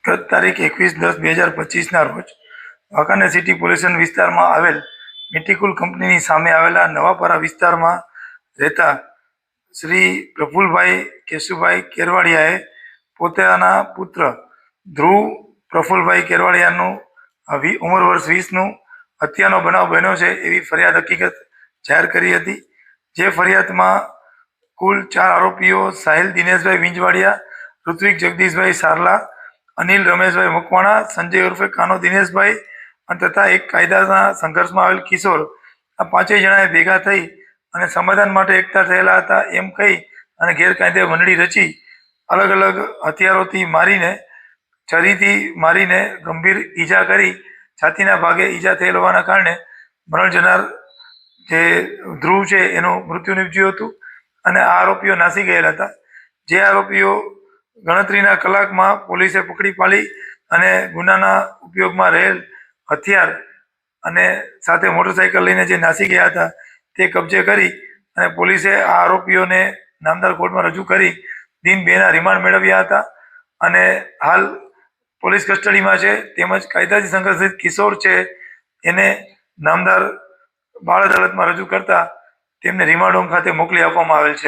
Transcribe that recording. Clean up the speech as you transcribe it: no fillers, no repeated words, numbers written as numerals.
ગત તારીખ 21/10/2025ના રોજ વાંકાનેર સિટી પોલીસ સ્ટેશન વિસ્તારમાં આવેલ મેટિકુલ કંપનીની સામે આવેલા નવાપરા વિસ્તારમાં રહેતા શ્રી પ્રફુલભાઈ કેશુભાઈ કેરવાડિયાએ પોતાના પુત્ર ધ્રુવ પ્રફુલભાઈ કેરવાડિયાનું ઉંમર વર્ષ 20નું હત્યાનો બનાવ બન્યો છે એવી ફરિયાદ હકીકત જાહેર કરી હતી। જે ફરિયાદમાં કુલ 4 આરોપીઓ સાહિલ દિનેશભાઈ વિંજવાડિયા, ઋત્વિક જગદીશભાઈ સારલા, અનિલ રમેશભાઈ મકવાણા, સંજય ઉર્ફે કાનો દિનેશભાઈ અને તથા એક કાયદાના સંઘર્ષમાં આવેલ કિશોર, આ 5 જણાએ ભેગા થઈ અને સમાધાન માટે એકઠા થયેલા હતા એમ કહી અને ગેરકાયદે મંડળી રચી અલગ અલગ હથિયારોથી મારીને, છરીથી મારીને ગંભીર ઈજા કરી છાતીના ભાગે ઈજા થયેલ હોવાના કારણે મરણ જનાર જે ધ્રુવ છે એનું મૃત્યુ નીપજ્યું હતું અને આ આરોપીઓ નાસી ગયેલા હતા। જે આરોપીઓ ગણતરીના કલાકમાં પોલીસે પકડી પાડી અને ગુનાના ઉપયોગમાં રહેલ હથિયાર અને સાથે મોટરસાઇકલ લઈને જે નાસી ગયા હતા તે કબજે કરી અને પોલીસે આ આરોપીઓને નામદાર કોર્ટમાં રજૂ કરી દિન 2ના રિમાન્ડ મેળવ્યા હતા અને હાલ પોલીસ કસ્ટડીમાં છે। તેમજ કાયદાથી સંઘર્ષિત કિશોર છે એને નામદાર બાળ અદાલતમાં રજૂ કરતા તેમને રિમાન્ડ હોમ ખાતે મોકલી આપવામાં આવેલ છે।